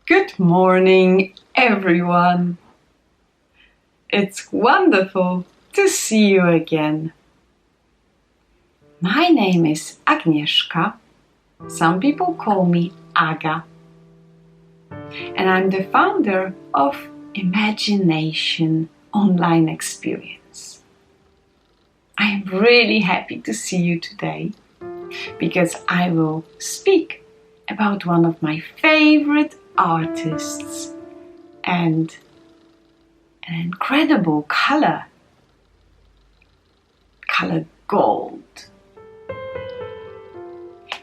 Good morning, everyone. It's wonderful to see you again. My name is Agnieszka. Some people call me Aga. And I'm the founder of Imagination Online Experience. I am really happy to see you today because I will speak about one of my favorite artists and an incredible color gold.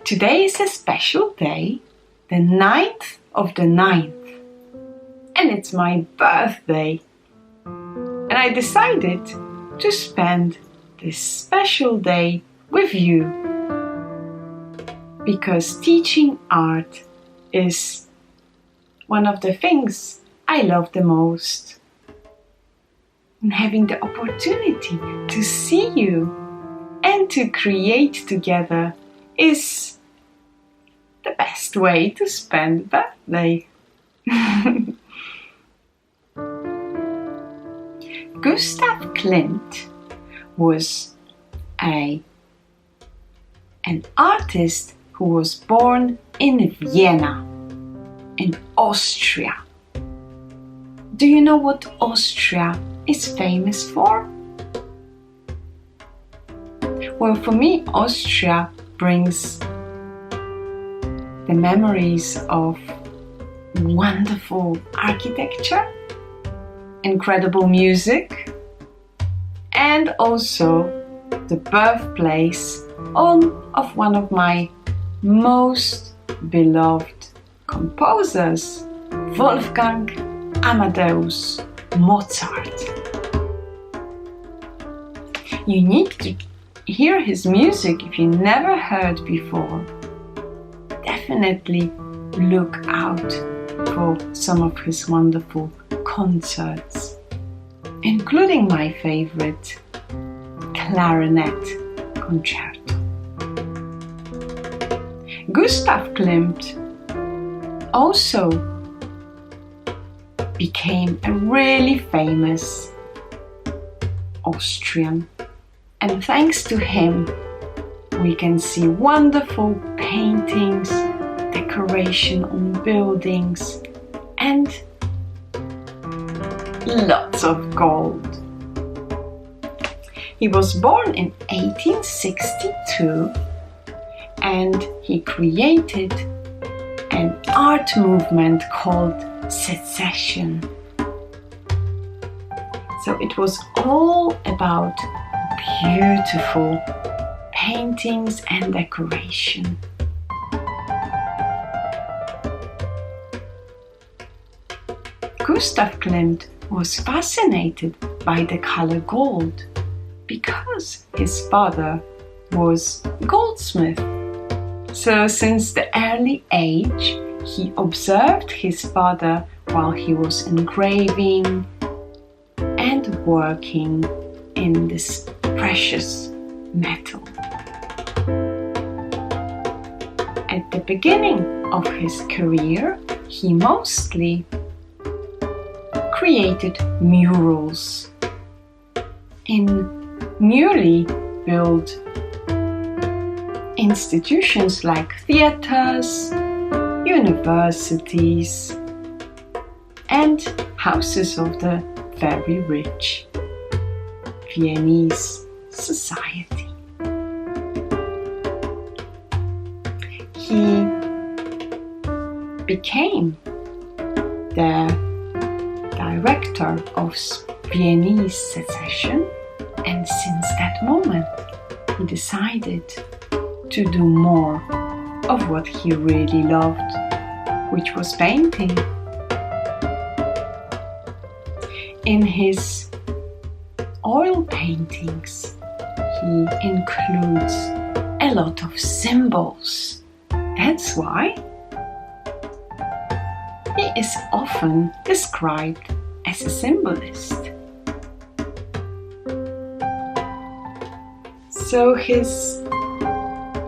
Today is a special day, the 9th of the 9th, and it's my birthday. And I decided to spend this special day with you because teaching art is one of the things I love the most. And having the opportunity to see you and to create together is the best way to spend birthday. Gustav Klimt was an artist who was born in Vienna, in Austria. Do you know what Austria is famous for? Well, for me, Austria brings the memories of wonderful architecture, incredible music, and also the birthplace of one of my most beloved composers, Wolfgang Amadeus Mozart. You need to hear his music if you never heard before. Definitely look out for some of his wonderful concerts, including my favorite clarinet concerto. Gustav Klimt also became a really famous Austrian, and thanks to him we can see wonderful paintings, decoration on buildings, and lots of gold. He was born in 1862 and he created an art movement called Secession. So it was all about beautiful paintings and decoration. Gustav Klimt was fascinated by the color gold because his father was a goldsmith. So since the early age, he observed his father while he was engraving and working in this precious metal. At the beginning of his career, he mostly created murals in newly built institutions like theaters, universities, and houses of the very rich Viennese society. He became the director of Viennese Secession, and since that moment he decided to do more of what he really loved, which was painting. In his oil paintings, he includes a lot of symbols. That's why he is often described as a symbolist. So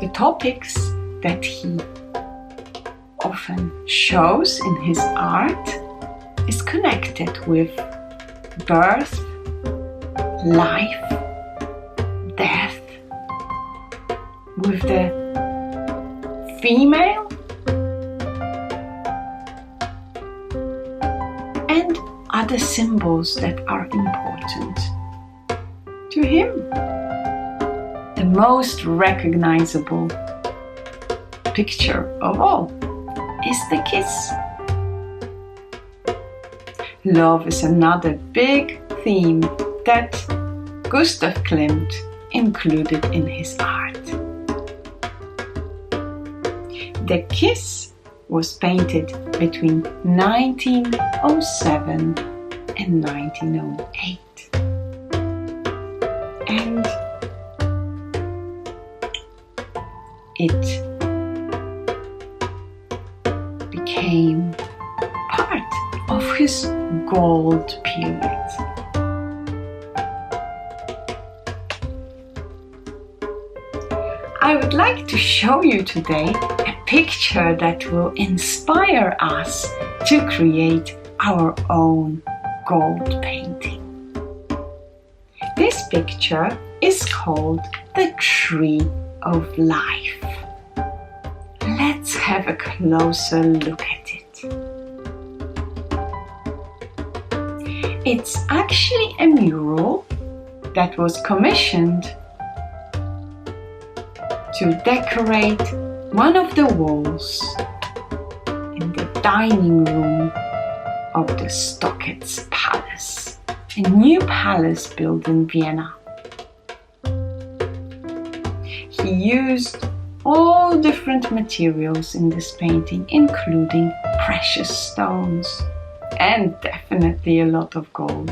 the topics that he often shows in his art is connected with birth, life, death, with the female and other symbols that are important to him. The most recognizable picture of all is the kiss. Love is another big theme that Gustav Klimt included in his art. The kiss was painted between 1907 and 1908. And it became part of his gold period. I would like to show you today a picture that will inspire us to create our own gold painting. This picture is called the Tree of Life. Let's have a closer look at it. It's actually a mural that was commissioned to decorate one of the walls in the dining room of the Stockets Palace, a new palace built in Vienna. He used all different materials in this painting, including precious stones and definitely a lot of gold.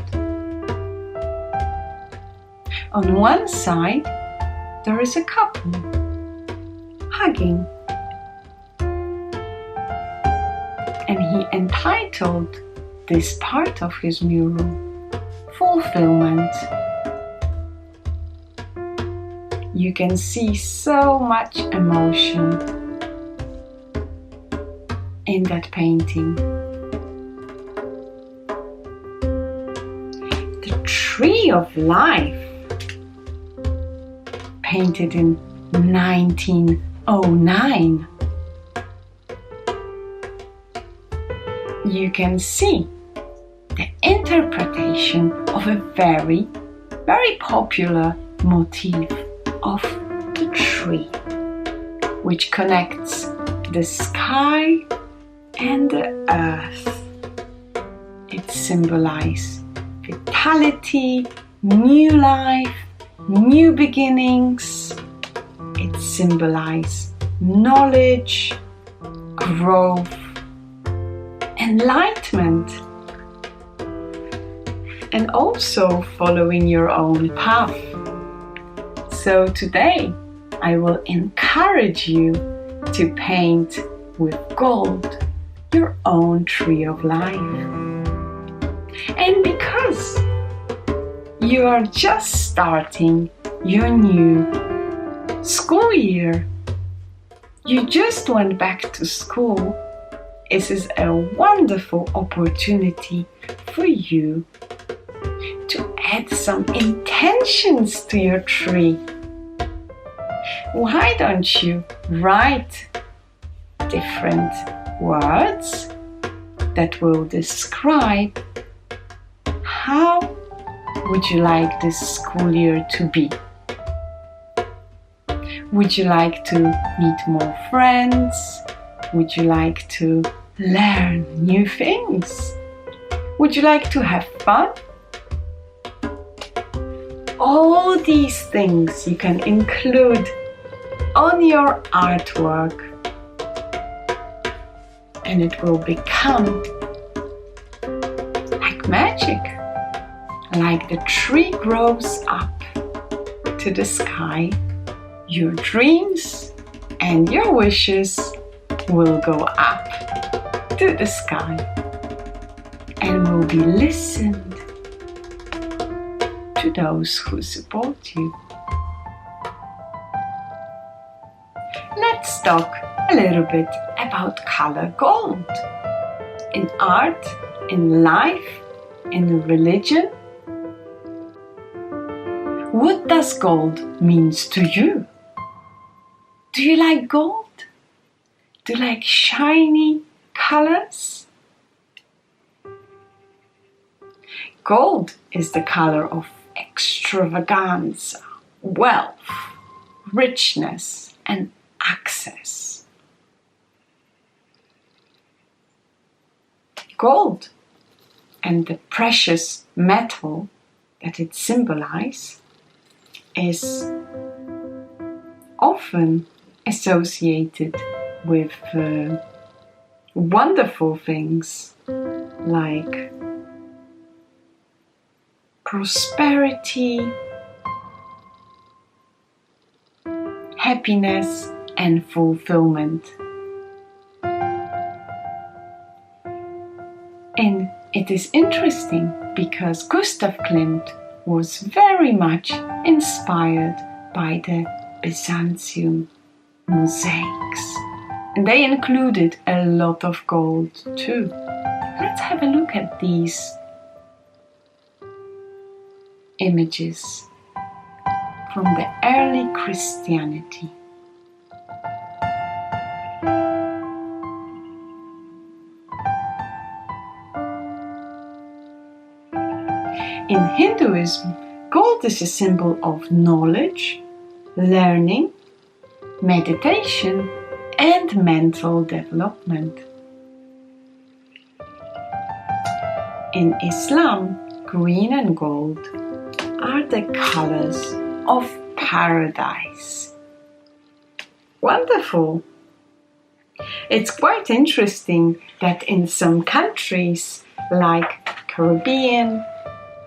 On one side, there is a couple hugging, and he entitled this part of his mural Fulfillment. You can see so much emotion in that painting. The Tree of Life, painted in 1909. You can see the interpretation of a very, very popular motif of the tree, which connects the sky and the earth. It symbolizes vitality, new life, new beginnings. It symbolizes knowledge, growth, enlightenment, and also following your own path. So today I will encourage you to paint with gold your own tree of life. And because you are just starting your new school year, you just went back to school, this is a wonderful opportunity for you to add some intentions to your tree. Why don't you write different words that will describe how would you like this school year to be? Would you like to meet more friends? Would you like to learn new things? Would you like to have fun? All these things you can include on your artwork, and it will become like magic. Like the tree grows up to the sky, your dreams and your wishes will go up to the sky and will be listened to those who support you. Let's talk a little bit about color gold. In art, in life, in religion. What does gold mean to you? Do you like gold? Do you like shiny colors? Gold is the color of extravaganza, wealth, richness, and access. Gold and the precious metal that it symbolizes is often associated with wonderful things like prosperity, happiness, and fulfillment. And it is interesting because Gustav Klimt was very much inspired by the Byzantium mosaics. And they included a lot of gold too. Let's have a look at these images from the early Christianity. In Hinduism, gold is a symbol of knowledge, learning, meditation, and mental development. In Islam, green and gold are the colors of paradise. Wonderful! It's quite interesting that in some countries like Caribbean,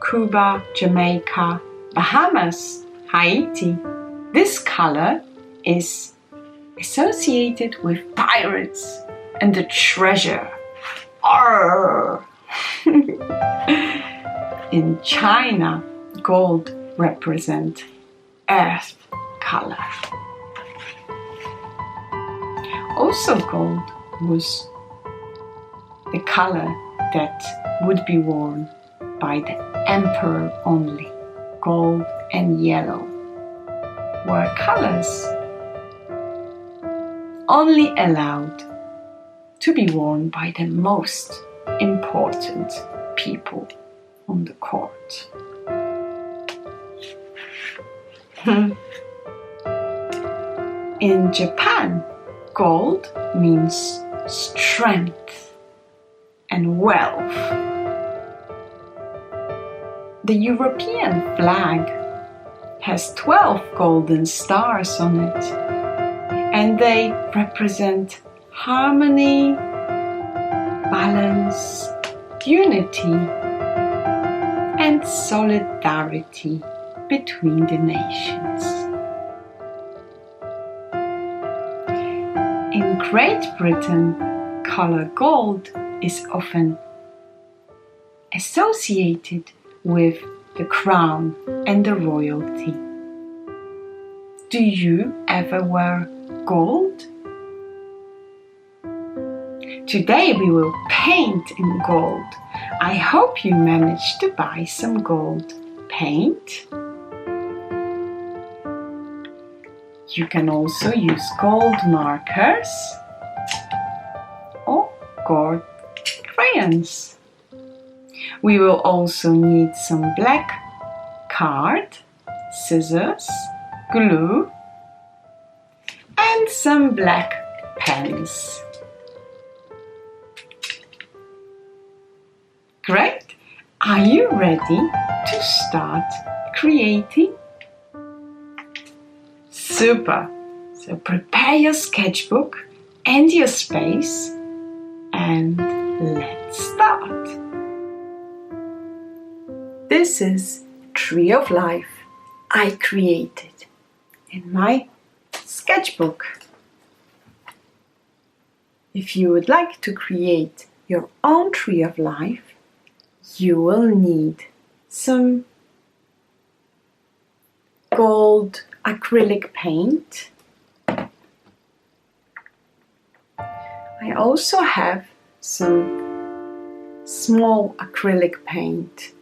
Cuba, Jamaica, Bahamas, Haiti, this color is associated with pirates and the treasure. Arr! In China, gold represents earth color. Also, gold was the color that would be worn by the emperor only. Gold and yellow were colors only allowed to be worn by the most important people on the court. In Japan, gold means strength and wealth. The European flag has 12 golden stars on it, and they represent harmony, balance, unity, and solidarity between the nations. In Great Britain, color gold is often associated with the crown and the royalty. Do you ever wear gold? Today we will paint in gold. I hope you managed to buy some gold paint. You can also use gold markers or gold crayons. We will also need some black card, scissors, glue, and some black pens. Great! Are you ready to start creating? Super! So prepare your sketchbook and your space and let's start! This is Tree of Life I created in my sketchbook. If you would like to create your own tree of life, you will need some gold acrylic paint, also have some small acrylic paint,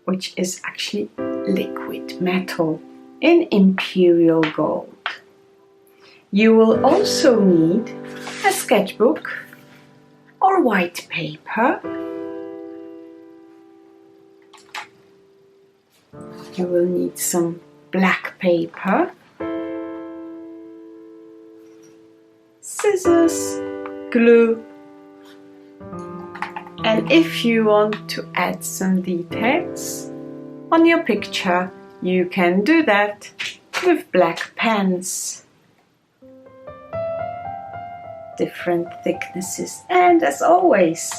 which is actually liquid metal in imperial gold. You will also need a sketchbook or white paper. You will need some black paper, scissors, glue, and if you want to add some details on your picture, you can do that with black pens, different thicknesses, and as always,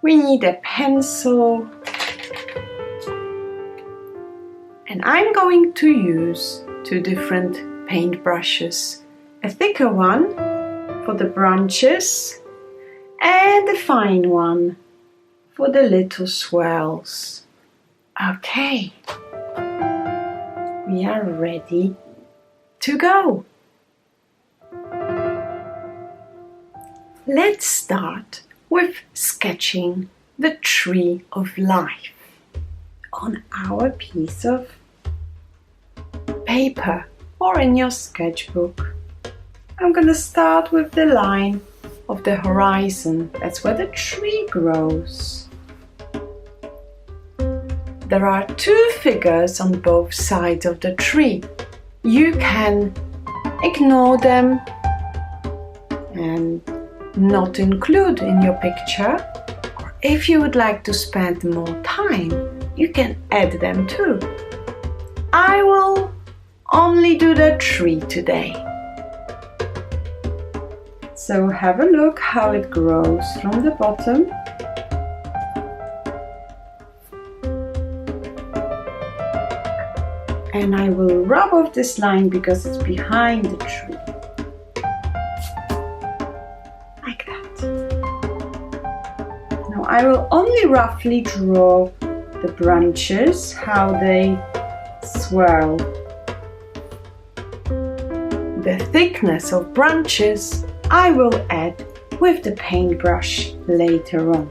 we need a pencil. And I'm going to use two different paint brushes, a thicker one for the branches and a fine one for the little swirls. Okay, we are ready to go. Let's start with sketching the tree of life on our piece of paper or in your sketchbook. I'm going to start with the line of the horizon. That's where the tree grows. There are two figures on both sides of the tree. You can ignore them and not include in your picture, or if you would like to spend more time, you can add them too. I will only do the tree today. So have a look how it grows from the bottom. And I will rub off this line because it's behind the tree. Like that. Now I will only roughly draw the branches, how they swirl. The thickness of branches I will add with the paintbrush later on.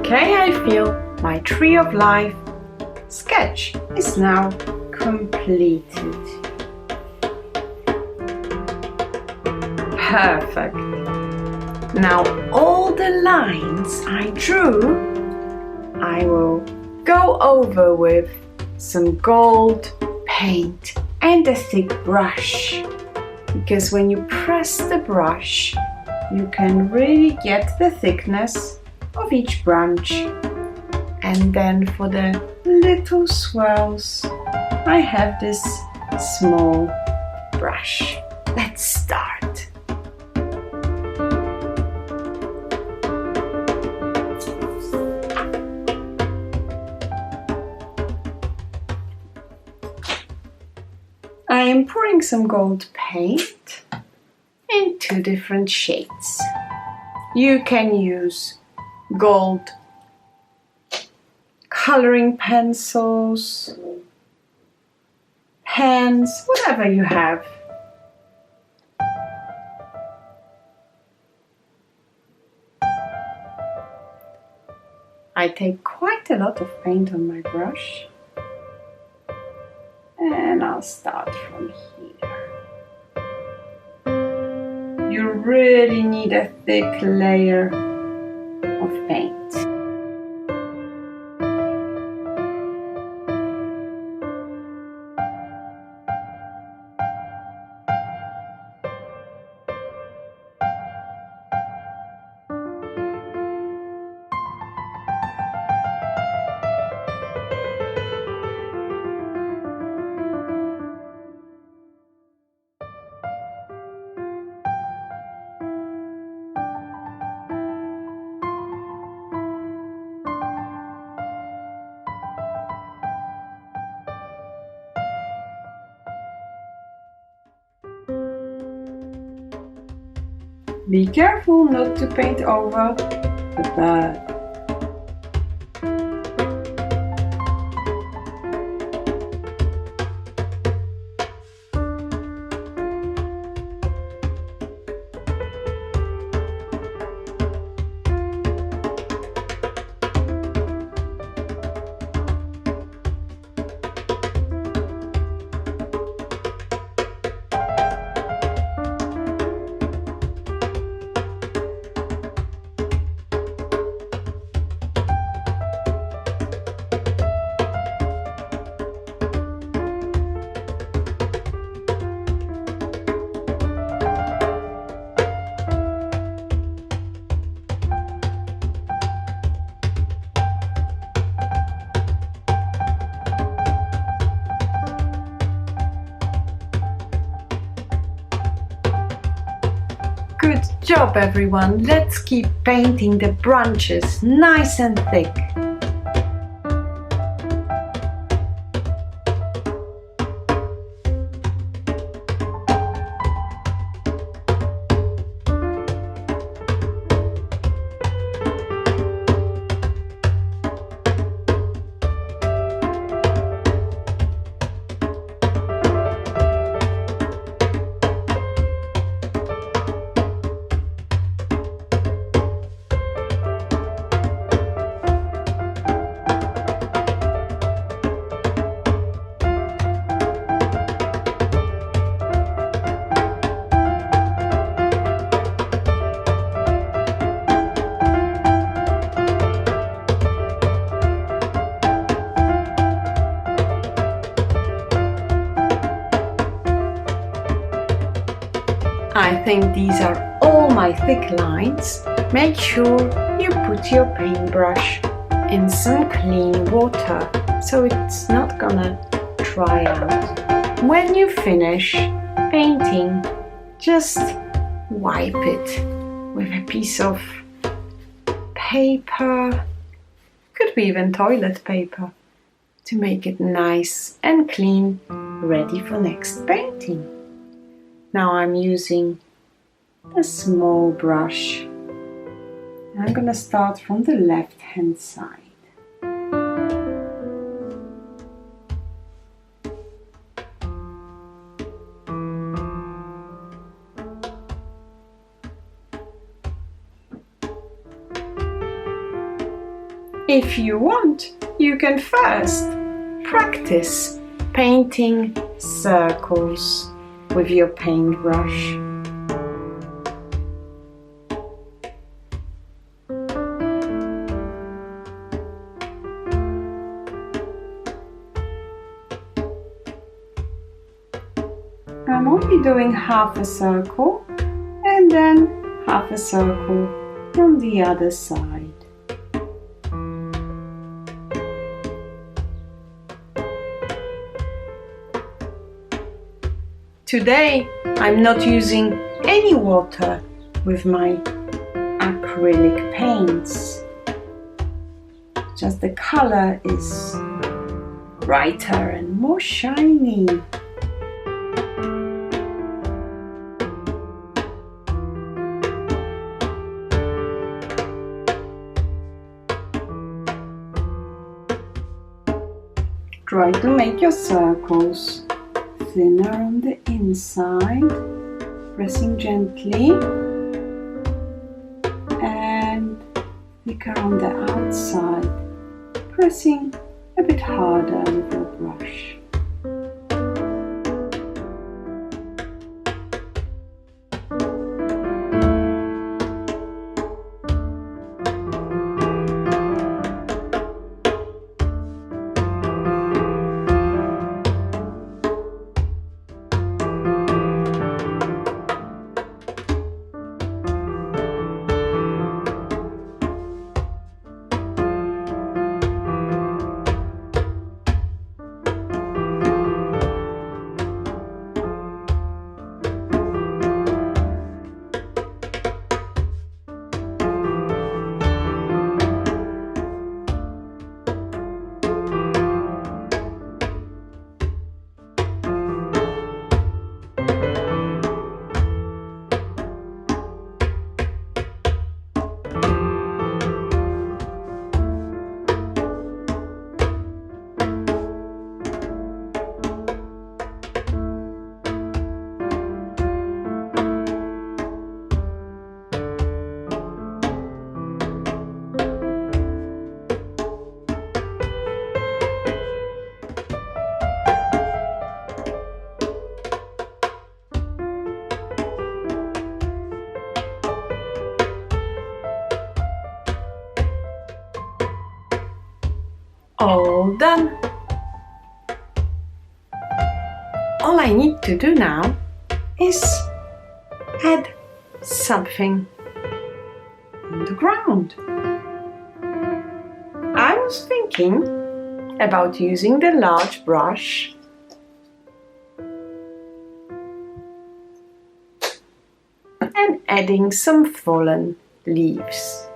Okay, I feel my tree of life sketch is now completed. Perfect. Now all the lines I drew, I will go over with some gold paint and a thick brush. Because when you press the brush, you can really get the thickness of each branch. And then for the little swirls, I have this small brush. let's start. I am pouring some gold paint in 2 different shades. You can use gold coloring pencils, pens, whatever you have. I take quite a lot of paint on my brush. And I'll start from here. You really need a thick layer of paint. Be careful not to paint over the bird. Good job, everyone. Let's keep painting the branches nice and thick. I think these are all my thick lines. Make sure you put your paintbrush in some clean water so it's not gonna dry out. When you finish painting, just wipe it with a piece of paper, could be even toilet paper, to make it nice and clean, ready for next painting. Now I'm using a small brush. I'm gonna start from the left hand side. If you want, you can first practice painting circles with your paintbrush. I'm only doing half a circle and then half a circle from the other side. Today I'm not using any water with my acrylic paints. Just the color is brighter and more shiny. Try to make your circles thinner on the inside, pressing gently, and thicker on the outside, pressing a bit harder with your brush. All done! All I need to do now is add something on the ground. I was thinking about using the large brush and adding some fallen leaves.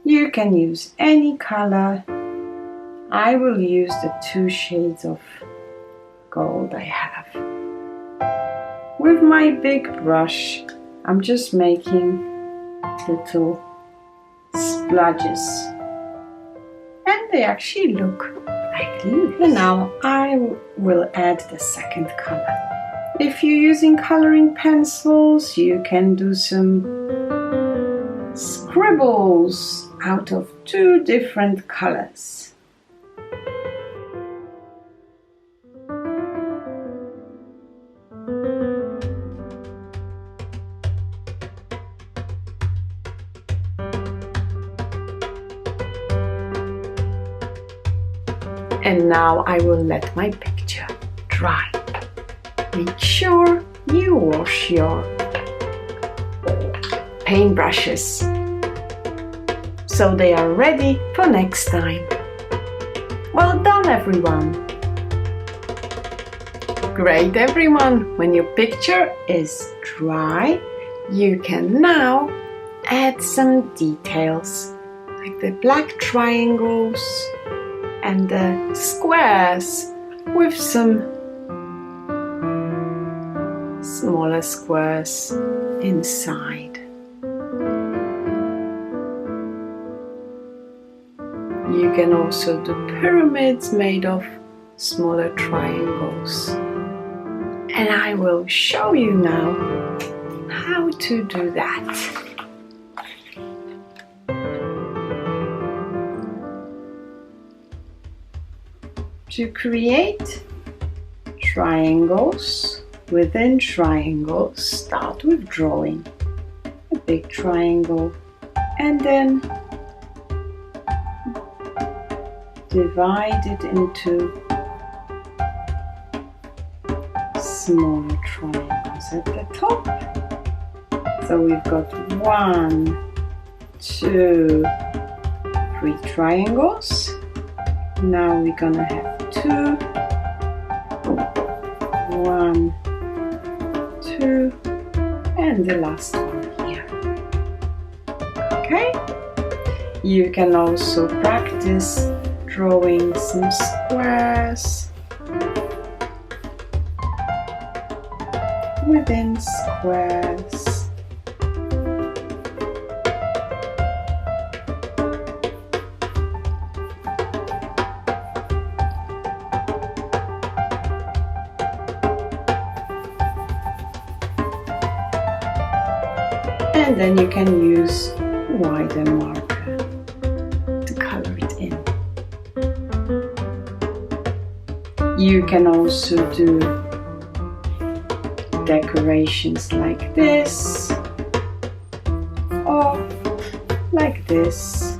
You can use any color. I will use the 2 shades of gold I have. With my big brush, I'm just making little splodges. And they actually look like leaves. And now I will add the second color. If you're using coloring pencils, you can do some scribbles out of 2 different colors. And now I will let my picture dry. Make sure you wash your paintbrushes so they are ready for next time. Well done, everyone! Great, everyone! When your picture is dry, you can now add some details like the black triangles and the squares with some smaller squares inside. You can also do pyramids made of smaller triangles. And I will show you now how to do that. To create triangles within triangles, start with drawing a big triangle and then divide it into smaller triangles at the top. So we've got 1, 2, 3 triangles. Now we're gonna have 2, 1, 2, and the last one here. Okay? You can also practice drawing some squares within squares. And then you can use wider marker to color it in. You can also do decorations like this or like this.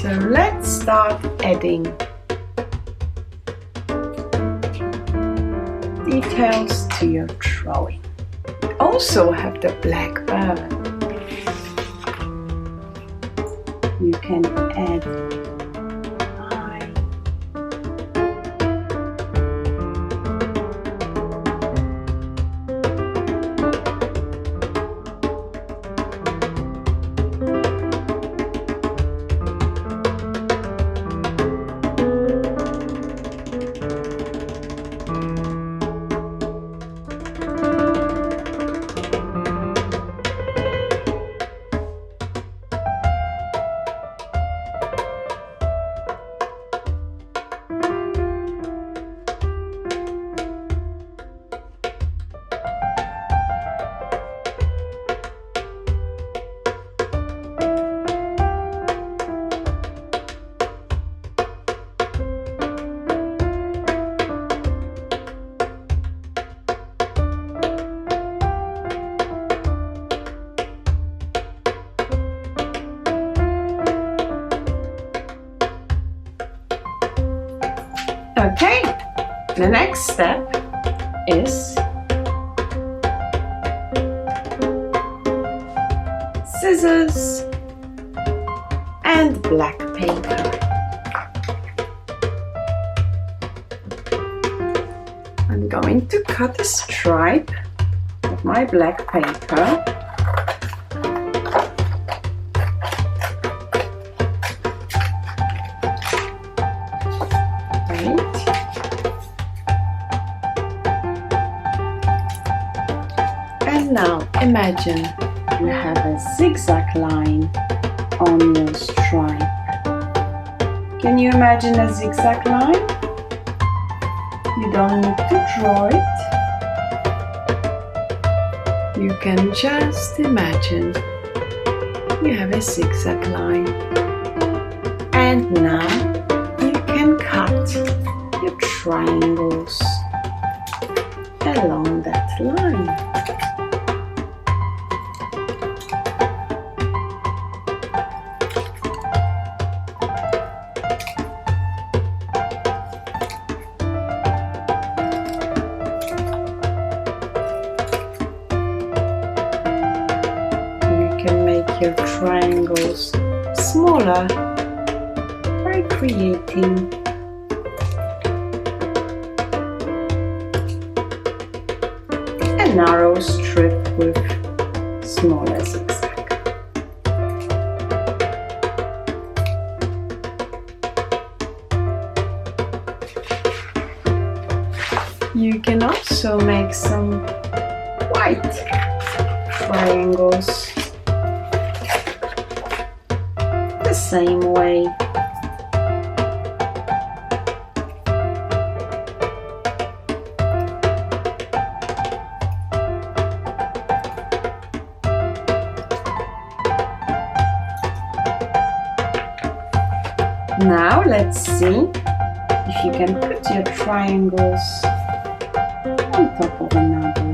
So let's start adding details to your drawing. Also have the black bird. You can add eye. Okay, the next step is scissors and black paper. I'm going to cut a stripe of my black paper. And now imagine you have a zigzag line on your stripe. Can you imagine a zigzag line? You don't need to draw it. You can just imagine you have a zigzag line. And now you can cut your triangles along that line. Your triangles smaller by creating a narrow strip with smaller zigzag. You can also make some white triangles the same way. Now let's see if you can put your triangles on top of another.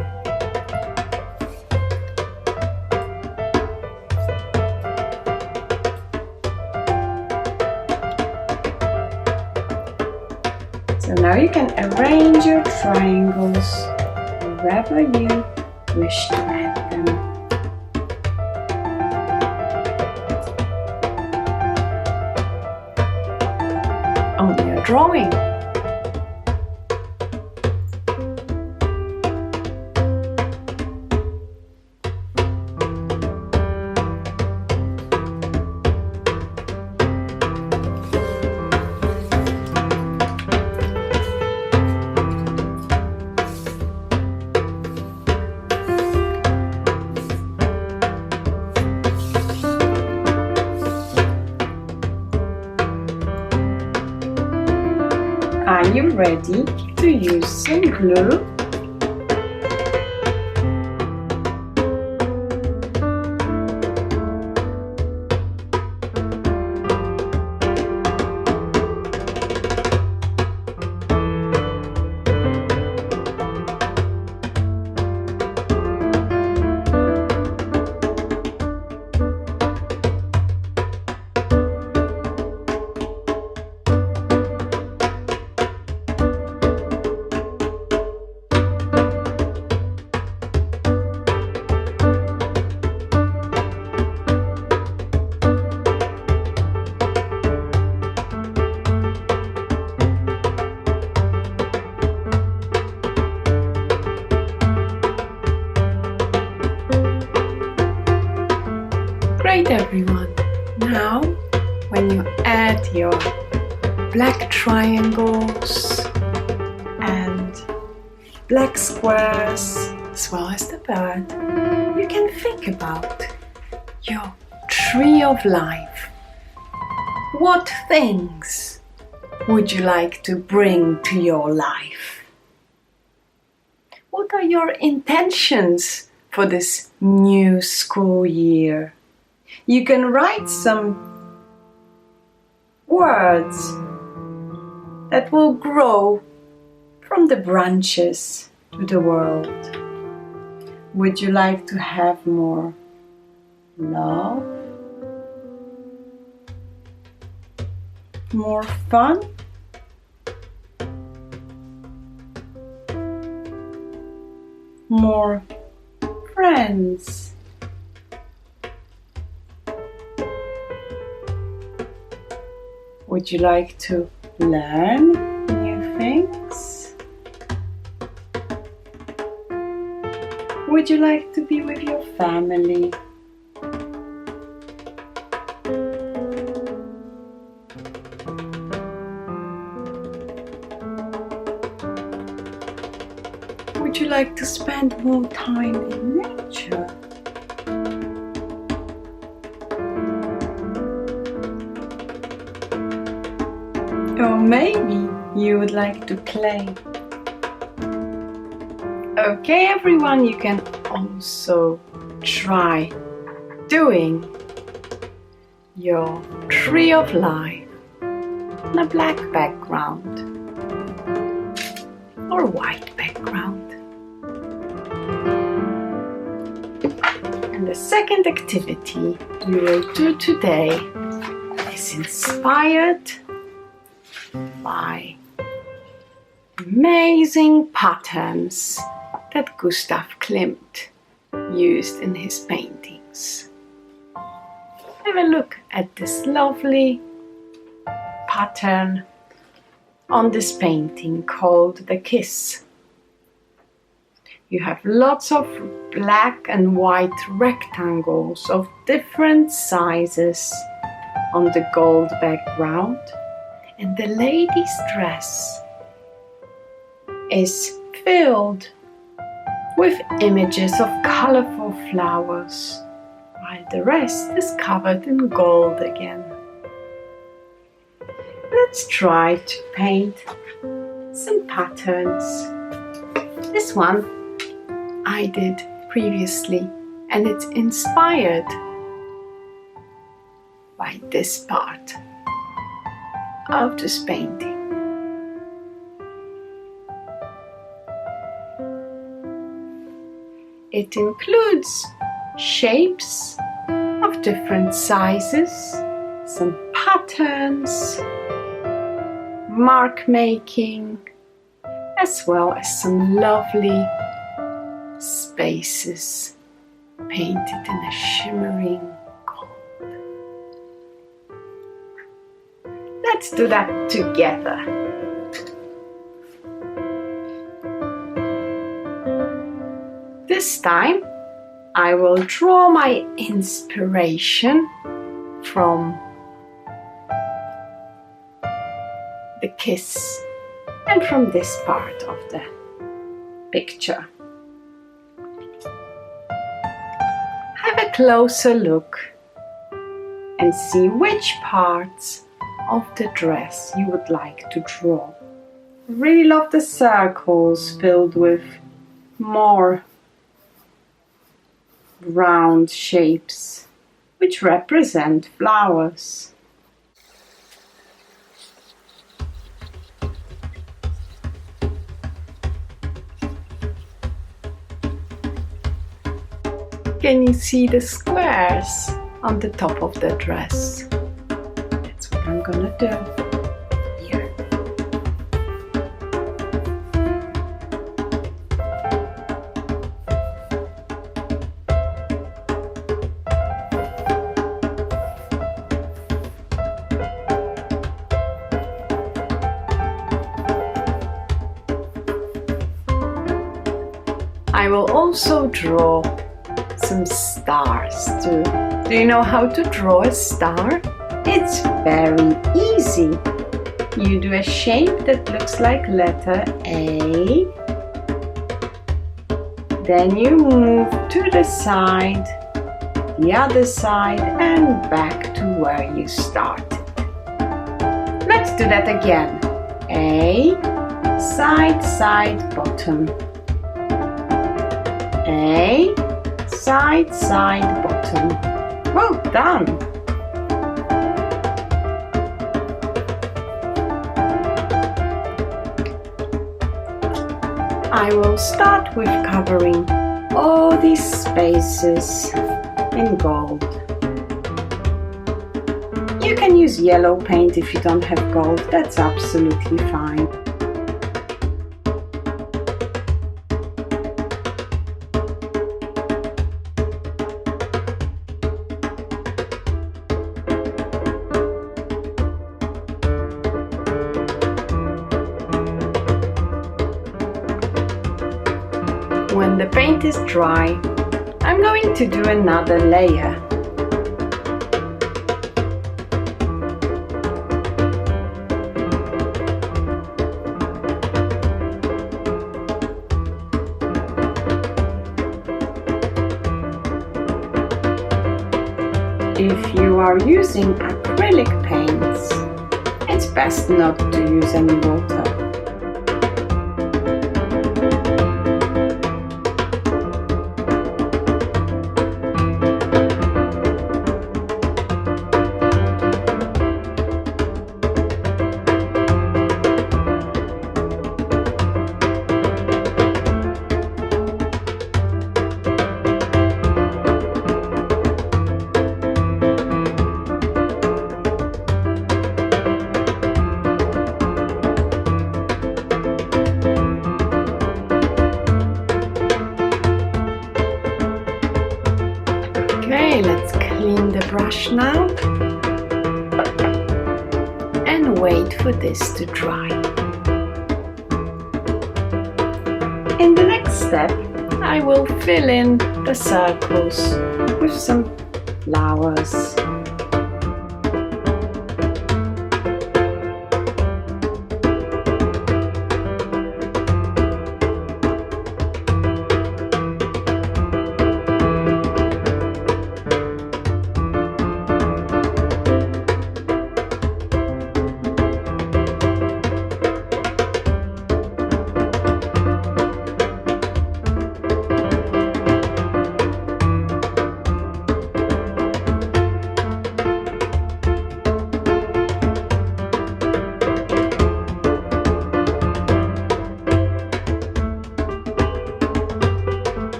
So now you can arrange your triangles wherever you wish to add them. drawing. Are you ready to use some glue? Great, everyone! Now, when you add your black triangles and black squares, as well as the bird, you can think about your tree of life. What things would you like to bring to your life? What are your intentions for this new school year? You can write some words that will grow from the branches to the world. Would you like to have more love? More fun? More friends? Would you like to learn new things? Would you like to be with your family? Would you like to spend more time in nature? Or maybe you would like to play. Okay, everyone, you can also try doing your tree of life on a black background or white background. And the second activity we will do today is inspired by amazing patterns that Gustav Klimt used in his paintings. Have a look at this lovely pattern on this painting called The Kiss. You have lots of black and white rectangles of different sizes on the gold background. And the lady's dress is filled with images of colorful flowers, while the rest is covered in gold again. Let's try to paint some patterns. This one I did previously, and it's inspired by this part of this painting. It includes shapes of different sizes, some patterns, mark making, as well as some lovely spaces painted in a shimmering gold. Let's do that together. This time I will draw my inspiration from the kiss and from this part of the picture. Have a closer look and see which parts of the dress you would like to draw. I really love the circles filled with more round shapes which represent flowers. Can you see the squares on the top of the dress? That's what I'm gonna do here. I will also draw some stars too. Do you know how to draw a star? It's very easy. You do a shape that looks like letter A. Then you move to the side, the other side, and back to where you started. Let's do that again. A, side, side, bottom. A, side, side, bottom. Well done! I will start with covering all these spaces in gold. You can use yellow paint if you don't have gold, that's absolutely fine. When the paint is dry, I'm going to do another layer. If you are using acrylic paints, it's best not to use any water. Okay, let's clean the brush now and wait for this to dry. In the next step, I will fill in the circles with some flowers.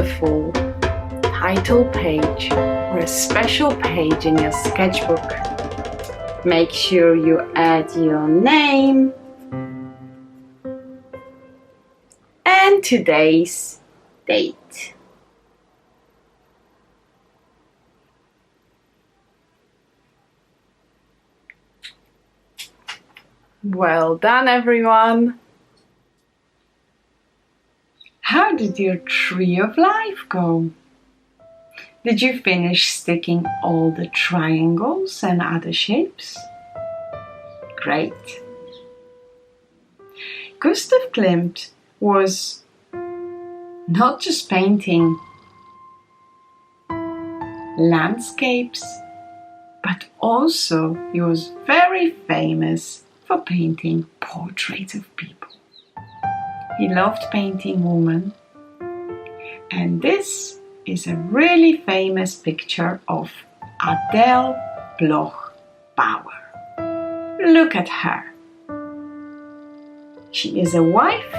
wonderful title page or a special page in your sketchbook. Make sure you add your name and today's date. Well done, everyone! How did your tree of life go? Did you finish sticking all the triangles and other shapes? Great! Gustav Klimt was not just painting landscapes, but also he was very famous for painting portraits of people. He loved painting women, and this is a really famous picture of Adele Bloch-Bauer. Look at her. She is a wife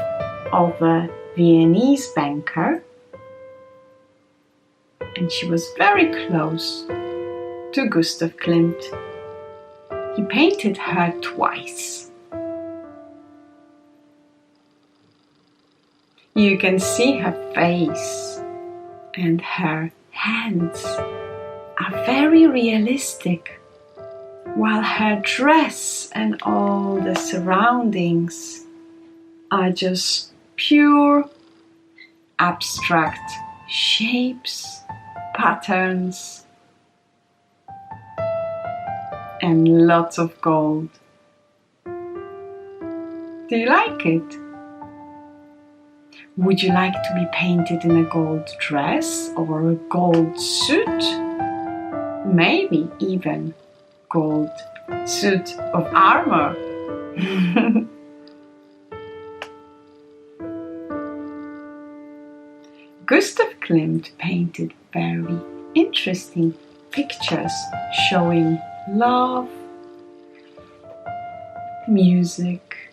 of a Viennese banker, and she was very close to Gustav Klimt. He painted her twice. You can see her face and her hands are very realistic, while her dress and all the surroundings are just pure abstract shapes, patterns, and lots of gold. Do you like it? Would you like to be painted in a gold dress or a gold suit? Maybe even gold suit of armor. Gustav Klimt painted very interesting pictures showing love, music,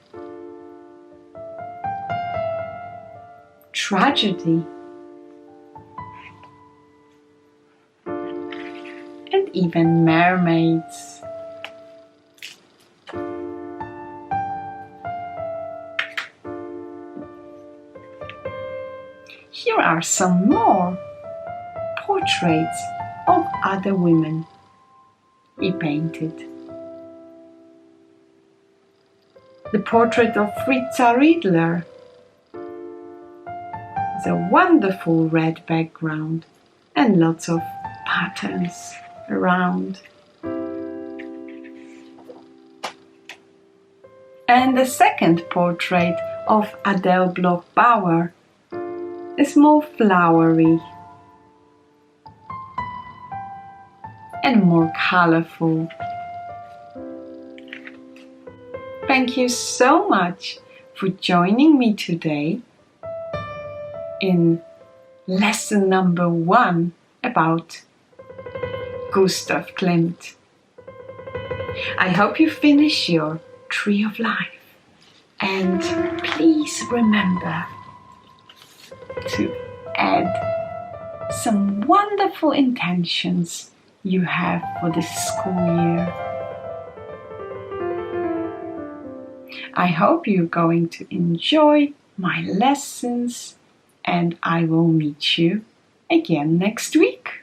tragedy, and even mermaids. Here are some more portraits of other women he painted. The portrait of Fritza Riedler is a wonderful red background and lots of patterns around. And the second portrait of Adele Bloch-Bauer is more flowery and more colorful. Thank you so much for joining me today in lesson number 1 about Gustav Klimt. I hope you finish your tree of life, and please remember to add some wonderful intentions you have for this school year. I hope you're going to enjoy my lessons, and I will meet you again next week.